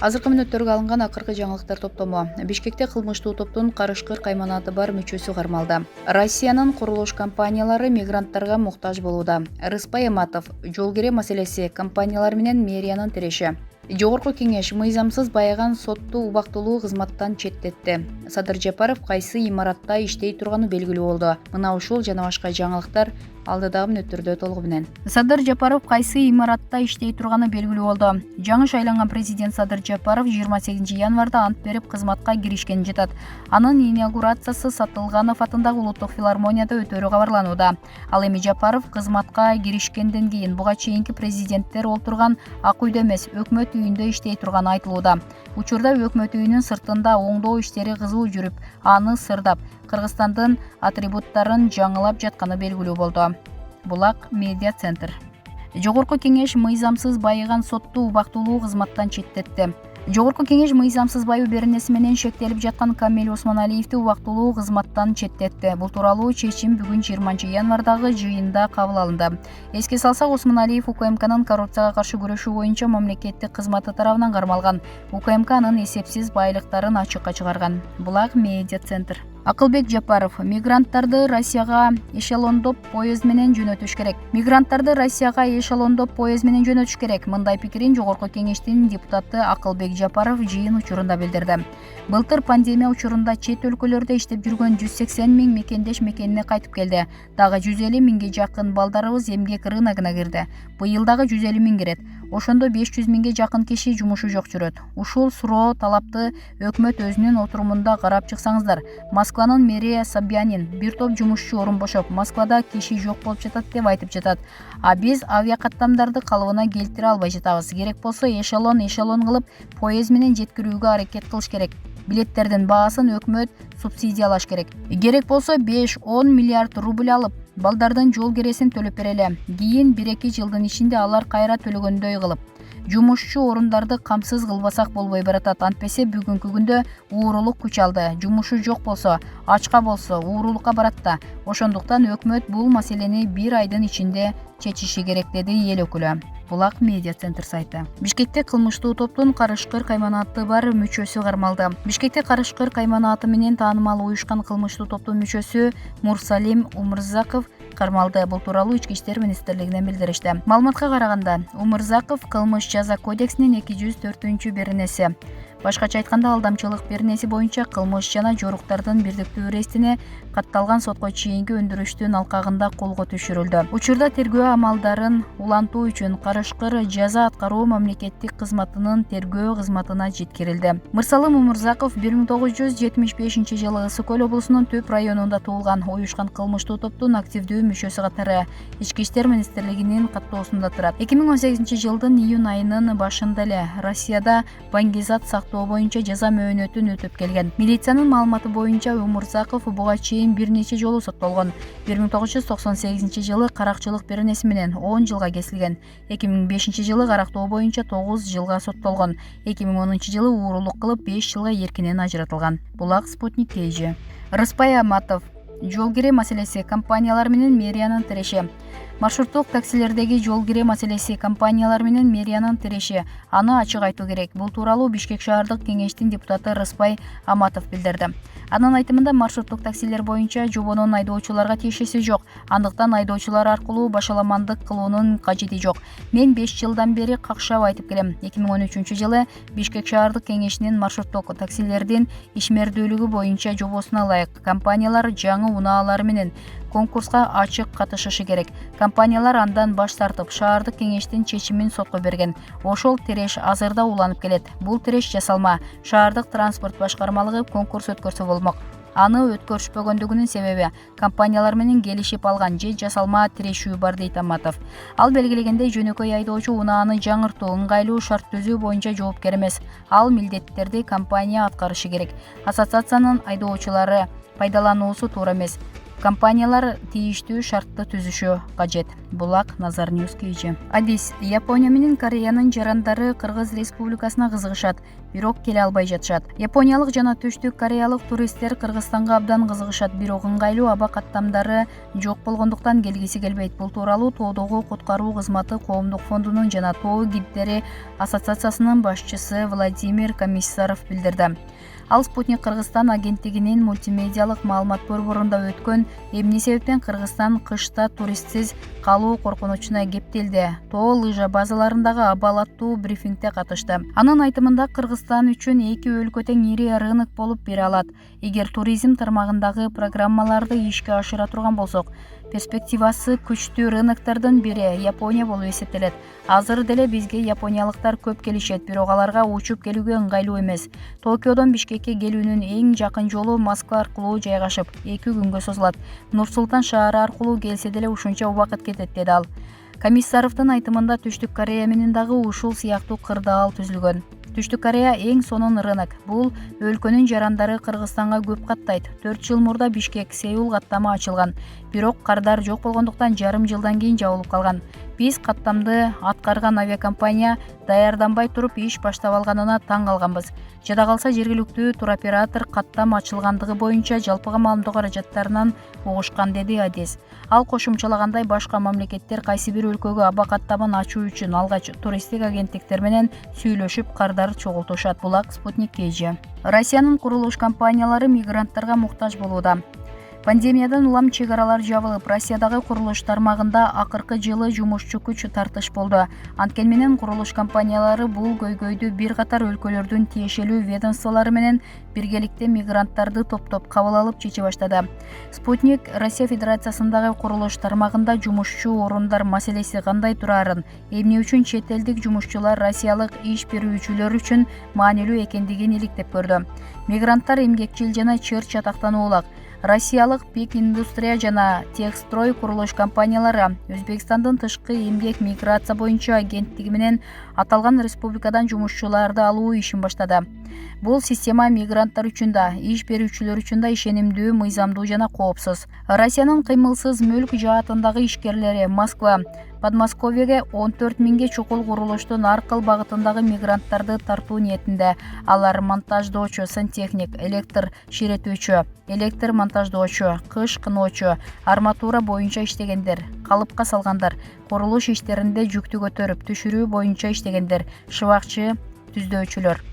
Азыркы мүнөттөргө алынган акыркы жаңылыктар топтому. Бишкекте кылмыштуу топтун карышкыр кайманаты бар мүчөсү кармалды. Россиянын курулуш компаниялары мигранттарга муктаж болууда. Рыспай Аматов: жол кире маселеси, компаниялар менен мэриянын тиреши. Жогорку кеңеш мыйзамсыз байыган сотту убактылуу кызматтан четтетти. Садыр Жапаров кайсы имаратта иштей турганы белгилүү болду. Мына ушул жана башка жаңылыктар алдыдагы мүнөттөрдө толугу менен. Садыр Жапаров кайсы имаратта иштей турганы белгилүү болду. Жаңы шайланган президент Садыр Жапаров 28 январда ант берип кызматка киришкен жатат. Анын инаугурациясы Сатылганов атындагы улуттук филармонияда өтөрү кабарланууда. Ал эми Жапаров кызматка киришкенден кийин буга чейинки президенттер олтурган Ак үйдө эмес, өкмөт үйүндө иштей турганы айтылууда. Учурда өкмөт үйүнүн сыртында оңдоо иштери кызуу жүрүп, аны сырдап, Кыргызстандын атрибуттарын жаңылап жатканы белгилүү болду. Булак медиа центр. Жогорку кеңеш мыйзамсыз байыган сотту убактылуу кызматтан четтетти. Жогорку кеңеш мыйзамсыз байуу беренеси менен шектелип жаткан Камил Осмоналиевди убактылуу кызматтан четтетти. Бул тууралуу чечим бүгүн 20 январдагы жыйында кабыл алынды. Эске салсак, Осмоналиев УКМКнын коррупцияга каршы күрөшүү боюнча мамлекеттик кызматы тарабынан кармалган. УКМК анын эсепсиз байлыктарын ачыкка чыгарган. Булак медиа центр. Акылбек Жапаров: мигранттарды Россияга эшелондоп поезд менен жөнөтүш керек. Мигранттарды Россияга эшелондоп поезд менен жөнөтүш керек. Мындай пикирин Жогорку кеңештин депутаты Акылбек Жапаров жыйын учурунда билдирди. Былтыр пандемия учурунда чет өлкөлөрдө иштеп жүргөн 180 миң мекендеш мекенине кайтып келди. Дагы 150 миңге жакын балдарыбыз эмгек рыногуна кирди. Быйыл дагы 150 миң кирет. Ошондо 500 миңге жакын киши жумушу жок жүрөт. Ушул суроо талапты өкмөт өзүнүн отурумунда карап чыксаңыздар. Москванын мэри Собянин: бир топ жумушчу орун бошоп, Москвада киши жок болуп жатат деп айтып жатат. А биз авиакаттамдарды калыбына келтире албай жатабыз. Керек болсо эшелон кылып поезд менен жеткирүүгө аракет кылыш керек. Билеттердин баасын өкмөт субсидиялаш керек. Керек болсо 5-10 миллиард рубль алып, балдардын жол кересин төлөп берели. Кийин 1-2 жылдын ичинде алар кайра төлөгөндөй кылып, жумушчу орундарды камсыз кылбасак болбой баратат. Антпесе бүгүнкү күндө уурулук күч алды. Жумушу жок болсо, ачка болсо уурулукка барат да. Ошондуктан өкмөт бул маселени 1 айдын ичинде чечиши керек, деди эл өкүлү. Булак медиа центр сайты. Бишкекте кылмыштуу топтун карышкыр кайманаты бар мүчөсү кармалды. Бишкекте карышкыр кайманаты менен таанымал уюшкан кылмыштуу топтун мүчөсү Мурсалим Умурзаков кармалды. Бул тууралуу Ички иштер министрлигинен билдиришти. Маалыматка караганда, Умурзаков кылмыш жаза кодексинин 204 беренеси, башкача айтканда алдамчылык беренеси боюнча кылмыш жана жоруктардын бирдиктүү ирестине катталган сотко чейинки өндүрүштүн алкагында колго түшүрүлдү. Учурда тергөө амалдарын улантуу үчүн карышкыр жаза аткаруу мамлекеттик кызматынын тергөө кызматына жеткирилди. Мырсалым Умурзаков 1975 жылы Ысык Көл облусунун Төп районунда туулган. Уюшкан кылмыштуу топтун активдүү мүчөсү катары Ички иштер министрлигинин каттоосунда турат. 2018 жылдын июнь айынын башында эле Россияда баңгизат сактоо боюнча жаза мөөнөтүн өтөп келген. Милициянын маалыматы боюнча Умурзаков буга чейин бир нече жолу соттолгон. 1998 жылы каракчылык беренеси менен 10 жылга кесилген. 2005 жылы карактоо боюнча 9 жылга соттолгон. 2010 жылы уурулук кылып 5 жылга эркинен ажыратылган. Булак Спутник KG. Рыспай Аматов: жол кире маселеси, компаниялар менен мэриянын тиреши. Маршруттук таксилердеги жол кире маселеси, компаниялар менен мэриянын тиреши. Аны ачык айтуу керек. Бул тууралуу Бишкек шаардык кеңештин депутаты Рыспай Аматов билдирди. Анын айтымында, маршруттук таксилер боюнча жобонун айдоочуларга тиешеси жок. Андыктан айдоочулар аркылуу башаламандык кылуунун кажети жок. Мен 5 жылдан бери какшап айтып келем. 2013 жылы Бишкек шаардык кеңешинин маршруттук таксилердин ишмердүүлүгү боюнча жобосуна ылайык компаниялар жаңы унаалары менен конкурска ачык катышышы керек. Компаниялар андан баш тартып, шаардык кеңештин чечимин сотко берген. Ошол тиреш азырда уланып келет. Бул тиреш жасалма. Шаардык транспорт башкармалыгы конкурс өткөрсө болмок. Аны өткөрүшпөгөндүгүнүн себеби компаниялар менен келишип алган же жасалма тирешүү бар, дейт Аматов. Ал белгилегендей, жөнөкөй айдоочу унааны жаңыртуу, ыңгайлуу шарт түзүү боюнча жоопкер эмес. Ал милдеттерди компания аткарышы керек. Ассоциациянын айдоочулары пайдалануусу туура эмес. компаниялар тийиштүү шартты түзүшү кажет. Булак Назар Ньюс KG. Адис Япония менен Кореянын жарандары Кыргыз Республикасына кызыгышат, бирок келе албай жатышат. Япониялык жана Түштүк Кореялык туристтер Кыргызстанга абдан кызыгышат, бирок ыңгайлуу аба каттамдары жок болгондуктан келгиси келбейт. Бул тууралуу Тоодогу куткаруу кызматы коомдук фондунун жана Тоо гиддери ассоциациясынын башчысы Владимир Комиссаров билдирди. Ал Спутник Кыргызстан агенттигинин мультимедиалык маалымат борборунда өткөн эмне себептен Кыргызстан кышта туристсиз калуу коркунучуна кептелди. Тоо лыжа базаларындагы абал аттуу брифингде катышты. Анын айтымында Кыргызстан үчүн эки өлкө тең ири рынок болуп бере алат. Эгер туризм тармагындагы программаларды ишке ашыра турган болсок, перспективасы күчтүү рыноктордун бири Япония болуп эсептелет. Азыр деле бизге япониялыктар көп келишет, бирок аларга учуп келүүгө ыңгайлуу эмес. Токиодон Бишкекке келүүнүн эң жакын жолу Москва аркылуу жайгашып, 2 күнгө созулат. Нур-Султан шаары аркылуу келсе деле ушунча убакыт кетет, деди ал. Комиссаровдун айтымында Түштүк Корея менен дагы ушул сыяктуу кырдаал түзүлгөн. Түштүк Корея эң сонун рынок. Бул өлкөнүн жарандары Кыргызстанга көп каттайт. 4 жыл мурда Бишкек Сеул каттамы ачылган. Бирок кардар жок болгондуктан жарым жылдан кийин жабылып калган. Биз каттамды аткарган авиакомпания даярданбай туруп иш баштап алганына таң калганбыз. Жада калса жергиликтүү туроператор каттам ачылгандыгы боюнча жалпыга маалымдоо каражаттарынан угушкан, деди Адис. Ал кошумчалагандай, башка мамлекеттер кайсы бир өлкөгө аба каттамын ачуу үчүн алгач туристтик агенттиктер менен сүйлөшүп кардар чогултушат. Булак Спутник KG. Россиянын курулуш компаниялары мигранттарга муктаж болууда. Пандемиядан улам чек аралар жабылып, Россиядагы курулуш тармагында акыркы жылы жумушчу күч тартыш болду. Анткени менен курулуш компаниялары бул көйгөйдү бир катар өлкөлөрдүн тиешелүү ведомстволору менен биргеликте мигранттарды топтоп кабыл алып чече баштады. Спутник Россия Федерациясындагы курулуш тармагында жумушчу орундар маселеси кандай турарын, эмне үчүн чет элдик жумушчулар россиялык иш берүүчүлөр үчүн маанилүү экендигин иликтеп көрдү. Мигранттар эмгекчил жана чыр чатактануулак. Россиялык Пик Индустрия жана Техстрой курулуш компаниялары Өзбекстандын тышкы эмгек миграция боюнча агенттиги менен аталган республикадан жумушчуларды алуу ишин баштады. Бул система мигранттар үчүн да, иш берүүчүлөр үчүн да ишенимдүү, мыйзамдуу жана коопсуз. Россиянын кыймылсыз мүлк жаатындагы ишкерлери Москва, Подмосковьеге 14 миңге чукул курулуштун Аркыл багытындагы мигранттарды тартуу ниетинде. Алар монтаждоочу, сантехник, электр ширетүүчү, электр монтаждоочу, кыш кыноочу, арматура боюнча иштегендер, калыпка салгандар, курулуш иштеринде жүктү көтөрүп, түшүрүү боюнча иштегендер, шыбакчы, түзөөчүлөр.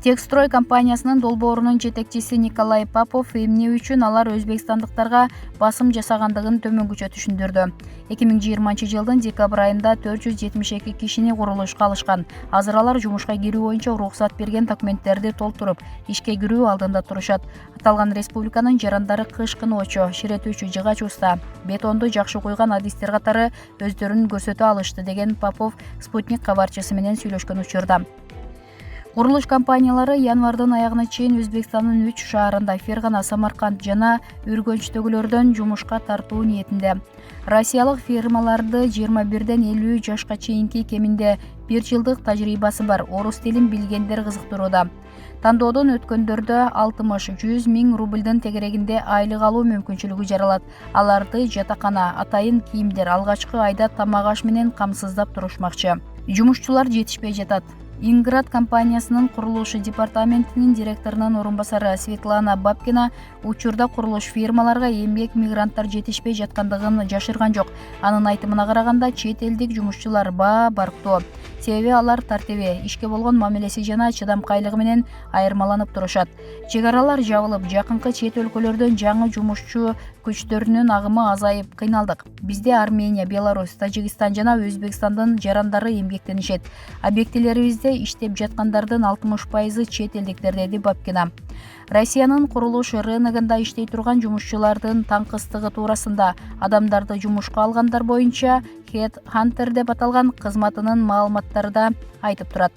Техстрой компаниясынын долбоорунун жетекчиси Николай Попов эмне үчүн алар өзбекстандыктарга басым жасагандыгын төмөнгүчө түшүндүрдү. 2020 жылдын декабрь айында 472 кишини курулушка алышкан. Азыр алар жумушка кирүү боюнча уруксат берген документтерди толтуруп, ишке кирүү алдында турушат. Аталган республиканын жарандары кыш кыноочу, ширетүүчү, жыгач уста, бетонду жакшы куйган адистер катары өздөрүн көрсөтө алышты, деген Попов Спутник кабарчысы менен сүйлөшкөн учурда. Курулуш компаниялары январдын аягына чейин Өзбекстандын 3 шаарында Фергана, Самарканд жана Үргөнчтөгүлөрдөн жумушка тартуу ниетинде. Россиялык фирмаларды 21ден 50 жашка чейинки кеминде 1 жылдык тажрыйбасы бар орус тилин билгендер кызыктырууда. Тандоодон өткөндөрдө 60-100 миң рубльдын тегерегинде айлык алуу мүмкүнчүлүгү жаралат. Аларды жатакана, атайын кийимдер, алгачкы айда тамак аш менен камсыздап турушмакчы. Жумушчулар жетишпей жатат. Инград компаниясынын курулуш департаментинин директорунун орун басары Светлана Бабкина учурда курулуш фирмаларга эмгек мигранттар жетишпей жаткандыгын жашырган жок. Анын айтымына караганда, чет элдик жумушчулар барктоо. Себеби алар тартиби, ишке болгон мамилеси жана чыдамкайлыгы менен айырмаланып турушат. Чек аралар жабылып, жакынкы чет өлкөлөрдөн жаңы жумушчу күчтөрүнүн агымы азайып кыйналдык. Бизде Армения, Беларусь, Тажикстан жана Өзбекстандын жарандары эмгектенишет. Объектилерибизде иштеп жаткандардын 60% чет элдиктер, деди Бабкина. Россиянын курулуш рыногунда иштей турган жумушчулардын таңкыстыгы туурасында адамдарды жумушка алгандар боюнча Head Hunter деп аталган кызматынын маалыматтарында айтып турат.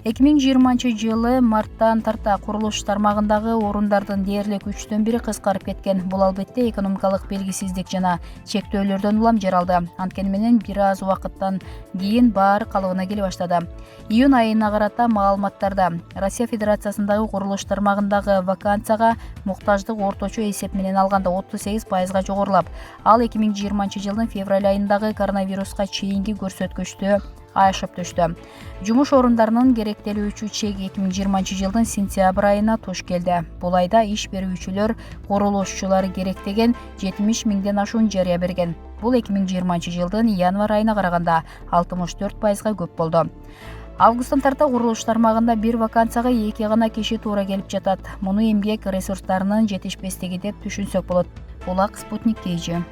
2020 жылы марттан тарта курулуш тармагындагы орундардын дээрлик 3/1 кыскарып кеткен. Бул албетте экономикалык белгисиздик жана чектөөлөрдөн улам жаралды. Анткени менен бир аз убакыттан кийин баары калыбына келе баштады. Июнь айына карата маалыматтарда Россия Федерациясындагы курулуш тармагындагы жылдагы вакансияга муктаждык орточо эсеп менен алганда 38%га жогорулап, ал 2020 жылдын февраль айындагы коронавируска чейинки көрсөткүчтү ашып түштү. Жумуш орундарынын керектелүүчү чек 2020 жылдын сентябрь айына туш келди. Бул айда иш берүүчүлөр курулушчулары керектеген 70 миңден ашуун жарыя берген. Бул 2020 жылдын январь айына караганда 64%га көп болду. Августтан тарта курулуш тармагында бир вакансияга 2 гана киши туура келип жатат. Муну эмгек ресурстарынын жетишпестиги деп түшүнсөк болот. Булак Спутник KG.